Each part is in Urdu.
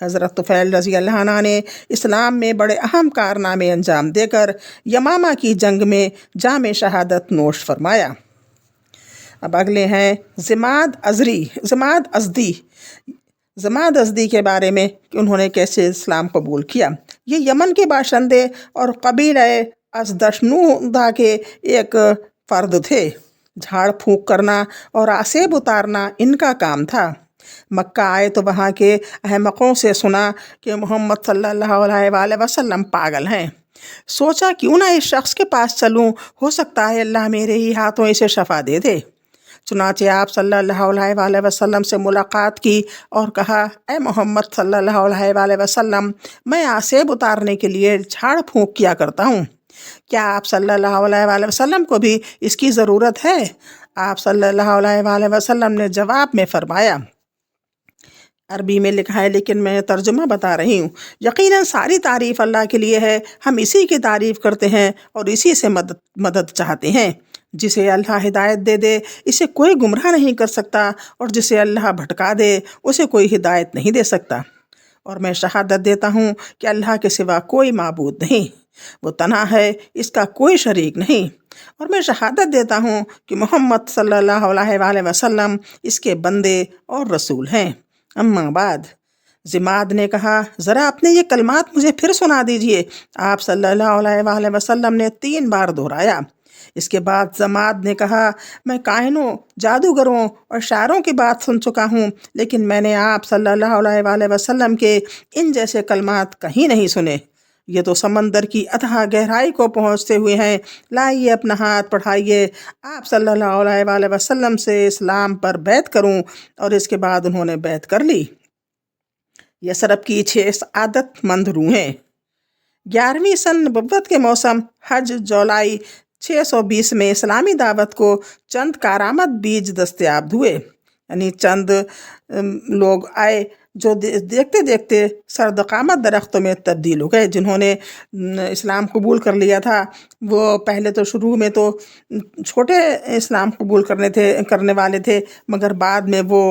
حضرت طفیل رضی اللہ عنہ نے اسلام میں بڑے اہم کارنامے انجام دے کر یمامہ کی جنگ میں جام شہادت نوش فرمایا۔ اب اگلے ہیں ضماد ازدی کے بارے میں کہ انہوں نے کیسے اسلام قبول کیا۔ یہ یمن کے باشندے اور قبیلہ ازدشنودا کے ایک فرد تھے۔ جھاڑ پھونک کرنا اور آسیب اتارنا ان کا کام تھا۔ مکہ آئے تو وہاں کے احمقوں سے سنا کہ محمد صلی اللہ علیہ وآلہ وسلم پاگل ہیں۔ سوچا کیوں نہ اس شخص کے پاس چلوں، ہو سکتا ہے اللہ میرے ہی ہاتھوں اسے شفا دے دے۔ چنانچہ آپ صلی اللہ علیہ وآلہ وسلم سے ملاقات کی اور کہا، اے محمد صلی اللہ علیہ وآلہ وسلم، میں آسیب اتارنے کے لیے جھاڑ پھونک کیا کرتا ہوں، کیا آپ صلی اللہ علیہ وآلہ وسلم کو بھی اس کی ضرورت ہے؟ آپ صلی اللہ علیہ وآلہ وسلم نے جواب میں فرمایا، عربی میں لکھا ہے لیکن میں ترجمہ بتا رہی ہوں، یقیناً ساری تعریف اللہ کے لیے ہے، ہم اسی کی تعریف کرتے ہیں اور اسی سے مدد چاہتے ہیں۔ جسے اللہ ہدایت دے دے اسے کوئی گمراہ نہیں کر سکتا، اور جسے اللہ بھٹکا دے اسے کوئی ہدایت نہیں دے سکتا۔ اور میں شہادت دیتا ہوں کہ اللہ کے سوا کوئی معبود نہیں، وہ تنہا ہے، اس کا کوئی شریک نہیں، اور میں شہادت دیتا ہوں کہ محمد صلی اللہ علیہ وآلہ وسلم اس کے بندے اور رسول ہیں۔ اما بعد، ضماد نے کہا، ذرا اپنے یہ کلمات مجھے پھر سنا دیجئے۔ آپ صلی اللہ علیہ وآلہ وسلم نے 3 بار دہرایا۔ اس کے بعد ضماد نے کہا، میں کاہنوں، جادوگروں اور شاعروں کی بات سن چکا ہوں، لیکن میں نے آپ صلی اللہ علیہ وآلہ وسلم کے ان جیسے کلمات کہیں نہیں سنے۔ یہ تو سمندر کی اتھاہ گہرائی کو پہنچتے ہوئے ہیں، لائیے اپنا ہاتھ بڑھائیے، آپ صلی اللہ علیہ وآلہ وسلم سے اسلام پر بیعت کروں۔ اور اس کے بعد انہوں نے بیعت کر لی۔ یثرب کی 6 سعادت مند روحیں۔ 11ویں سن نبوت کے موسم حج جولائی 620 میں اسلامی دعوت کو چند کارآمد بیج دستیاب ہوئے، یعنی چند لوگ آئے جو دیکھتے دیکھتے سردقامت درختوں میں تبدیل ہو گئے۔ جنہوں نے اسلام قبول کر لیا تھا وہ پہلے تو شروع میں تو چھوٹے اسلام قبول کرنے والے تھے، مگر بعد میں وہ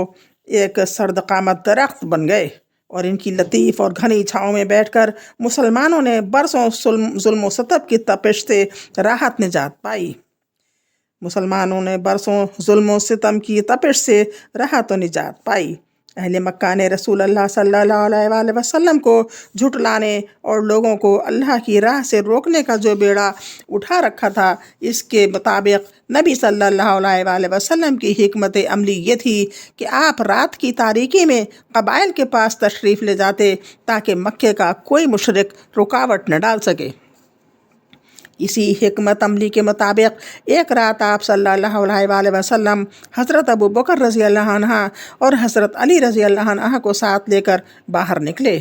ایک سردقامت درخت بن گئے، اور ان کی لطیف اور گھنی چھاؤں میں بیٹھ کر مسلمانوں نے برسوں ظلم و ستم کی تپش سے راحت نجات پائی۔ مسلمانوں نے برسوں ظلم و ستم کی تپش سے راحت و نجات پائی۔ اہل مکہ نے رسول اللہ صلی اللہ علیہ وآلہ وسلم کو جھٹلانے اور لوگوں کو اللہ کی راہ سے روکنے کا جو بیڑا اٹھا رکھا تھا، اس کے مطابق نبی صلی اللہ علیہ وآلہ وسلم کی حکمت عملی یہ تھی کہ آپ رات کی تاریکی میں قبائل کے پاس تشریف لے جاتے تاکہ مکے کا کوئی مشرک رکاوٹ نہ ڈال سکے۔ اسی حکمت عملی کے مطابق ایک رات آپ صلی اللہ علیہ وآلہ وسلم حضرت ابوبکر رضی اللہ عنہ اور حضرت علی رضی اللہ عنہ کو ساتھ لے کر باہر نکلے۔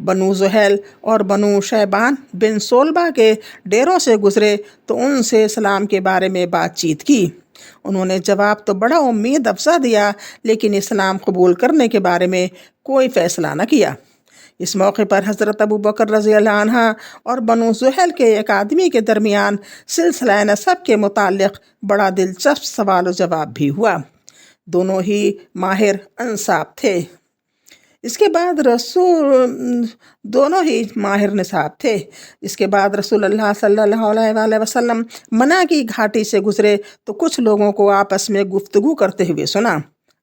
بنو زحیل اور بنو شیبان بن سولبہ کے ڈیروں سے گزرے تو ان سے اسلام کے بارے میں بات چیت کی۔ انہوں نے جواب تو بڑا امید افزا دیا، لیکن اسلام قبول کرنے کے بارے میں کوئی فیصلہ نہ کیا۔ اس موقع پر حضرت ابوبکر رضی اللہ عنہ اور بنو زحیل کے ایک آدمی کے درمیان سلسلہ نسب کے متعلق بڑا دلچسپ سوال و جواب بھی ہوا۔ دونوں ہی ماہر انصاب تھے۔ اس کے بعد رسول اللہ صلی اللہ علیہ وآلہ وسلم منع کی گھاٹی سے گزرے تو کچھ لوگوں کو آپس میں گفتگو کرتے ہوئے سنا۔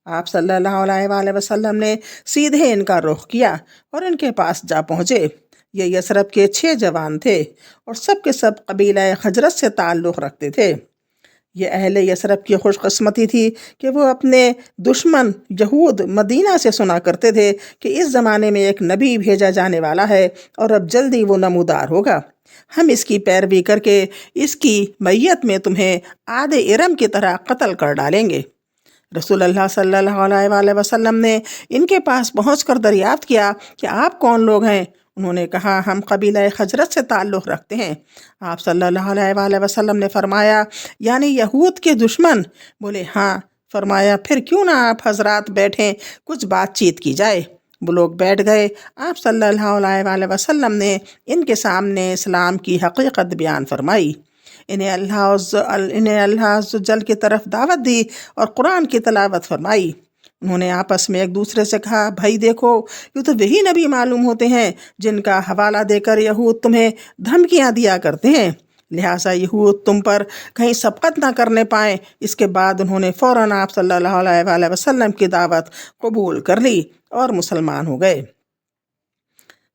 آپ صلی اللہ علیہ وآلہ وسلم نے سیدھے ان کا رخ کیا اور ان کے پاس جا پہنچے۔ یہ یثرب کے 6 جوان تھے اور سب کے سب قبیلہ خزرج سے تعلق رکھتے تھے۔ یہ اہل یثرب کی خوش قسمتی تھی کہ وہ اپنے دشمن یہود مدینہ سے سنا کرتے تھے کہ اس زمانے میں ایک نبی بھیجا جانے والا ہے اور اب جلدی وہ نمودار ہوگا، ہم اس کی پیروی کر کے اس کی میت میں تمہیں عاد ارم کی طرح قتل کر ڈالیں گے۔ رسول اللہ صلی اللہ علیہ وآلہ وسلم نے ان کے پاس پہنچ کر دریافت کیا کہ آپ کون لوگ ہیں؟ انہوں نے کہا، ہم قبیلہ خزرج سے تعلق رکھتے ہیں۔ آپ صلی اللہ علیہ وآلہ وسلم نے فرمایا، یعنی یہود کے دشمن؟ بولے ہاں۔ فرمایا، پھر کیوں نہ آپ حضرات بیٹھیں، کچھ بات چیت کی جائے۔ وہ لوگ بیٹھ گئے۔ آپ صلی اللہ علیہ وآلہ وسلم نے ان کے سامنے اسلام کی حقیقت بیان فرمائی، انہیں اللہ عز و جل کی طرف دعوت دی اور قرآن کی تلاوت فرمائی۔ انہوں نے آپس میں ایک دوسرے سے کہا، بھائی دیکھو، یہ تو وہی نبی معلوم ہوتے ہیں جن کا حوالہ دے کر یہود تمہیں دھمکیاں دیا کرتے ہیں، لہٰذا یہود تم پر کہیں سبقت نہ کرنے پائیں۔ اس کے بعد انہوں نے فوراً آپ صلی اللہ علیہ وآلہ وسلم کی دعوت قبول کر لی اور مسلمان ہو گئے۔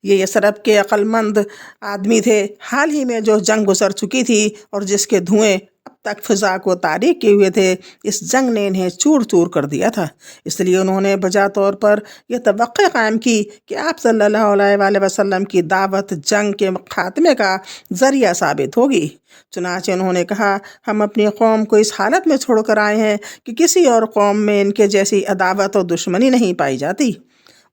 یہ یثرب کے عقل مند آدمی تھے، حال ہی میں جو جنگ گزر چکی تھی اور جس کے دھوئیں اب تک فضا کو تاریک کیے ہوئے تھے، اس جنگ نے انہیں چور چور کر دیا تھا۔ اس لیے انہوں نے بجا طور پر یہ توقع قائم کی کہ آپ صلی اللہ علیہ وآلہ وسلم کی دعوت جنگ کے خاتمے کا ذریعہ ثابت ہوگی۔ چنانچہ انہوں نے کہا، ہم اپنی قوم کو اس حالت میں چھوڑ کر آئے ہیں کہ کسی اور قوم میں ان کے جیسی عداوت اور دشمنی نہیں پائی جاتی۔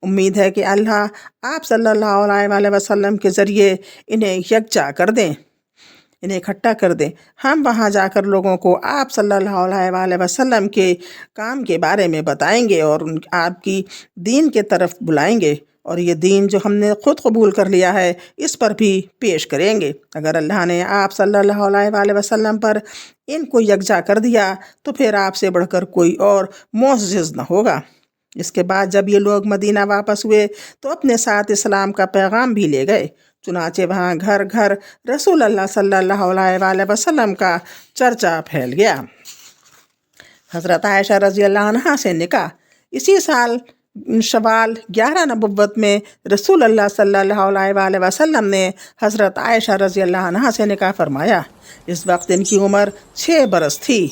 امید ہے کہ اللہ آپ صلی اللہ علیہ وآلہ وسلم کے ذریعے انہیں یکجا کر دیں، انہیں اکٹھا کر دیں۔ ہم وہاں جا کر لوگوں کو آپ صلی اللہ علیہ وآلہ وسلم کے کام کے بارے میں بتائیں گے اور آپ کی دین کے طرف بلائیں گے، اور یہ دین جو ہم نے خود قبول کر لیا ہے اس پر بھی پیش کریں گے۔ اگر اللہ نے آپ صلی اللہ علیہ وآلہ وسلم پر ان کو یکجا کر دیا تو پھر آپ سے بڑھ کر کوئی اور معزز نہ ہوگا۔ اس کے بعد جب یہ لوگ مدینہ واپس ہوئے تو اپنے ساتھ اسلام کا پیغام بھی لے گئے، چنانچہ وہاں گھر گھر رسول اللہ صلی اللہ علیہ وآلہ وسلم کا چرچا پھیل گیا۔ حضرت عائشہ رضی اللہ عنہا سے نکاح۔ اسی سال شوال 11 نبوت میں رسول اللہ صلی اللہ علیہ وآلہ وسلم نے حضرت عائشہ رضی اللہ عنہا سے نکاح فرمایا۔ اس وقت ان کی عمر 6 برس تھی۔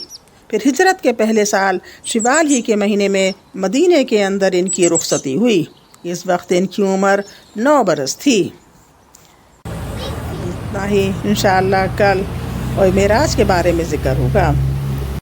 پھر ہجرت کے پہلے سال شوال ہی کے مہینے میں مدینے کے اندر ان کی رخصتی ہوئی۔ اس وقت ان کی عمر 9 برس تھی۔ اتنا ہی، انشاءاللہ کل اور معراج کے بارے میں ذکر ہوگا۔